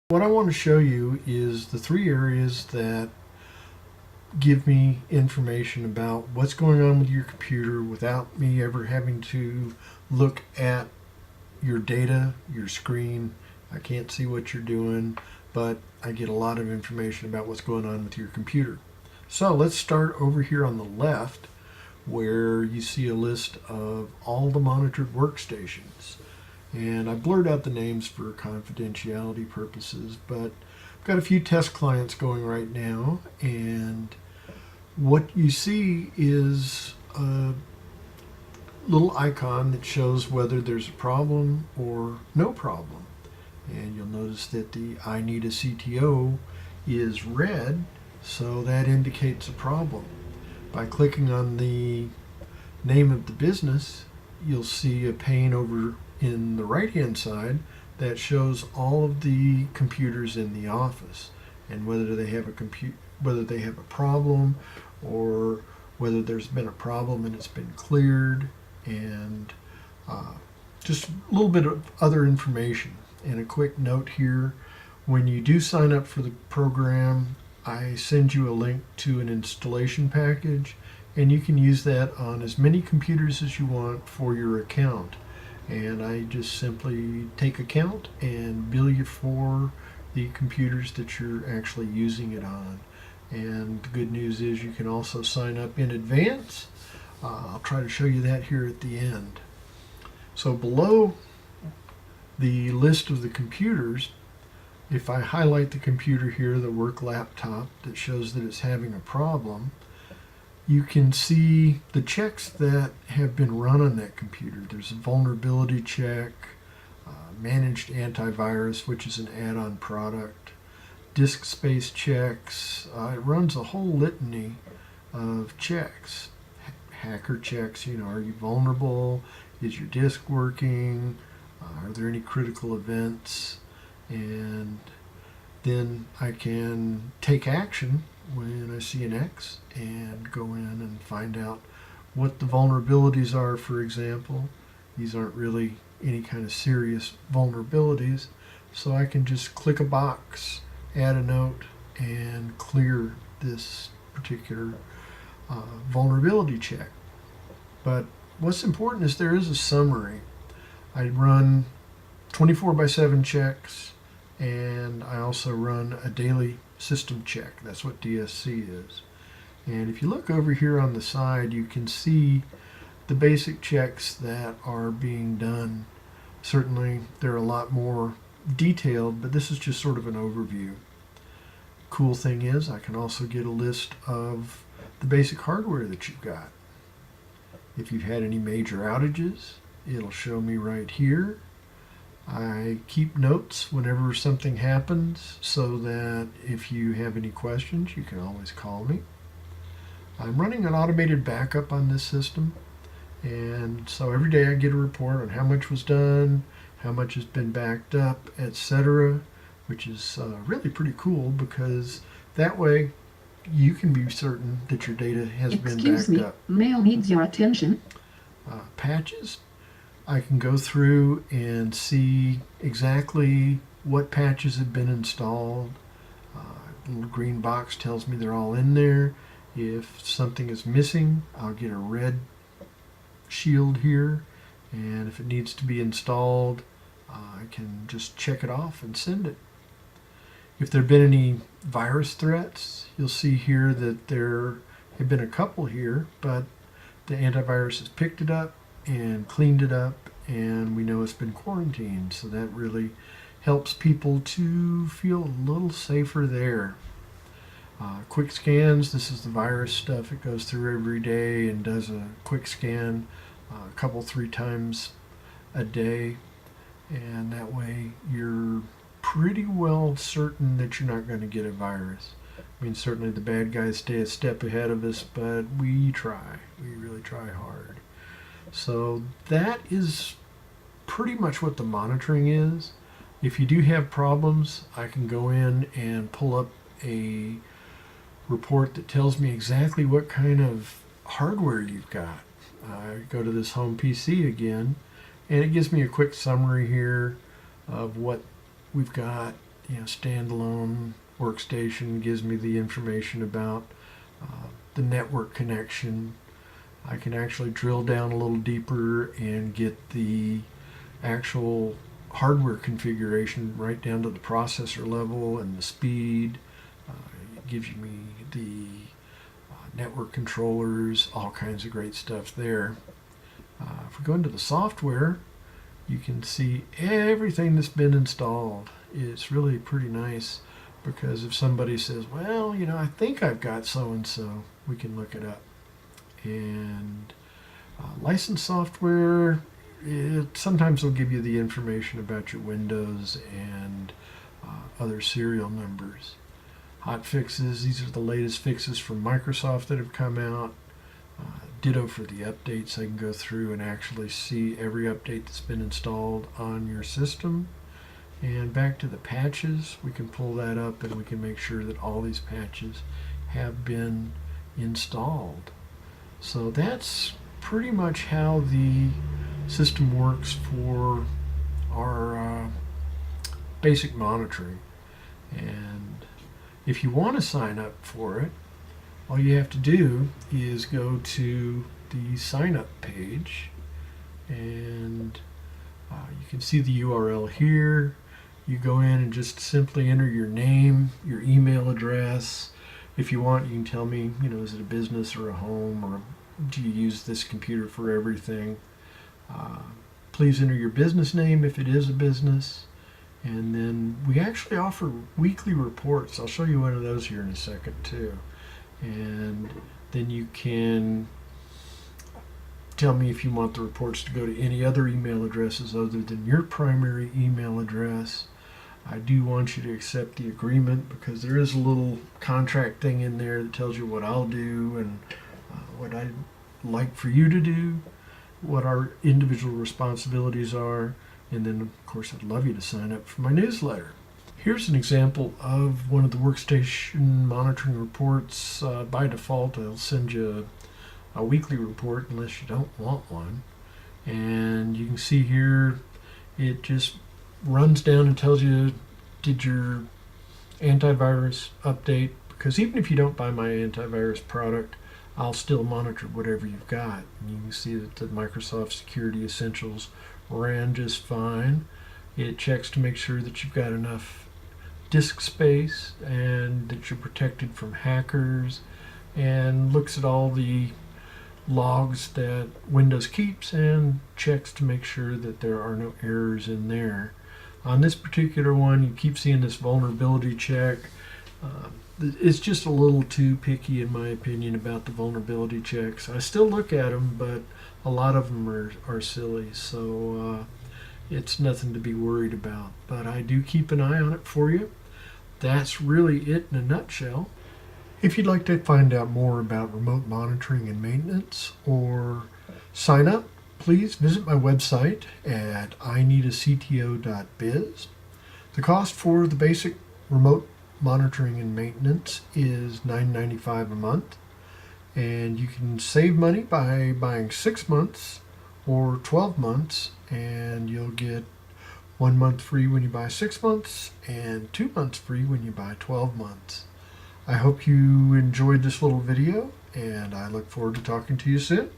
What I want to show you is the three areas that give me information about what's going on with your computer without me ever having to look at your data, your screen. I can't see what you're doing, but I get a lot of information about what's going on with your computer. So let's start over here on the left where you see a list of all the monitored workstations. And I blurred out the names for confidentiality purposes, but I've got a few test clients going right now, and what you see is a little icon that shows whether there's a problem or no problem. And you'll notice that the I Need A CTO is red, so that indicates a problem. By clicking on the name of the business, you'll see a pane over in the right hand side that shows all of the computers in the office and whether they have a problem, or whether there's been a problem and it's been cleared, and just a little bit of other information. And a quick note here, when you do sign up for the program, I send you a link to an installation package, and you can use that on as many computers as you want for your account. And I just simply take account and bill you for the computers that you're actually using it on. And the good news is you can also sign up in advance. I'll try to show you that here at the end. So below the list of the computers, if I highlight the computer here, the work laptop, that shows that it's having a problem, you can see the checks that have been run on that computer. There's a vulnerability check, managed antivirus, which is an add-on product, disk space checks. It runs a whole litany of checks. Hacker checks, are you vulnerable? Is your disk working? Are there any critical events? And then I can take action when I see an X and go in and find out what the vulnerabilities are, for example. These aren't really any kind of serious vulnerabilities, so I can just click a box, add a note, and clear this particular vulnerability check. But what's important is there is a summary. I run 24/7 checks, and I also run a daily system check. That's what DSC is. And if you look over here on the side, you can see the basic checks that are being done. Certainly they're a lot more detailed, but this is just sort of an overview. Cool thing is I can also get a list of the basic hardware that you've got. If you've had any major outages, it'll show me right here. I keep notes whenever something happens so that if you have any questions, you can always call me. I'm running an automated backup on this system, and so every day I get a report on how much was done, how much has been backed up, etc., which is really pretty cool, because that way you can be certain that your data has been backed up. Mail needs your attention. Patches. I can go through and see exactly what patches have been installed. The little green box tells me they're all in there. If something is missing, I'll get a red shield here, and if it needs to be installed, I can just check it off and send it. If there have been any virus threats, you'll see here that there have been a couple here, but the antivirus has picked it up and cleaned it up, and we know it's been quarantined, so that really helps people to feel a little safer there. Quick scans, this is the virus stuff. It goes through every day and does a quick scan a couple, 3 times a day, and that way you're pretty well certain that you're not going to get a virus. I mean, certainly the bad guys stay a step ahead of us, but we really try hard. So that is pretty much what the monitoring is. If you do have problems, I can go in and pull up a report that tells me exactly what kind of hardware you've got. I go to this home PC again, and it gives me a quick summary here of what we've got standalone workstation, gives me the information about the network connection. I can actually drill down a little deeper and get the actual hardware configuration right down to the processor level and the speed. It gives me the network controllers, all kinds of great stuff there. If we go into the software, you can see everything that's been installed. It's really pretty nice because if somebody says, well, I think I've got so-and-so, we can look it up. And licensed software, sometimes they'll give you the information about your Windows and other serial numbers. Hot fixes, these are the latest fixes from Microsoft that have come out. Ditto for the updates. I can go through and actually see every update that's been installed on your system. And back to the patches, we can pull that up and we can make sure that all these patches have been installed. So that's pretty much how the system works for our basic monitoring. And if you want to sign up for it, all you have to do is go to the sign up page, and you can see the URL here. You go in and just simply enter your name, your email address. If you want, you can tell me, is it a business or a home, or do you use this computer for everything? Please enter your business name if it is a business. And then we actually offer weekly reports. I'll show you one of those here in a second too. And then you can tell me if you want the reports to go to any other email addresses other than your primary email address. I do want you to accept the agreement because there is a little contract thing in there that tells you what I'll do and what I'd like for you to do, what our individual responsibilities are, and then of course I'd love you to sign up for my newsletter. Here's an example of one of the workstation monitoring reports. By default, I'll send you a weekly report unless you don't want one. And you can see here, it just runs down and tells you, did your antivirus update? Because even if you don't buy my antivirus product, I'll still monitor whatever you've got. And you can see that the Microsoft Security Essentials ran just fine. It checks to make sure that you've got enough disk space and that you're protected from hackers, and looks at all the logs that Windows keeps and checks to make sure that there are no errors in there. On this particular one, you keep seeing this vulnerability check. It's just a little too picky in my opinion about the vulnerability checks. I still look at them, but a lot of them are silly, so it's nothing to be worried about. But I do keep an eye on it for you. That's really it in a nutshell. If you'd like to find out more about remote monitoring and maintenance or sign up, please visit my website at ineedacto.biz. The cost for the basic remote monitoring and maintenance is $9.95 a month, and you can save money by buying 6 months or 12 months, and you'll get 1 month free when you buy 6 months and 2 months free when you buy 12 months. I hope you enjoyed this little video, and I look forward to talking to you soon.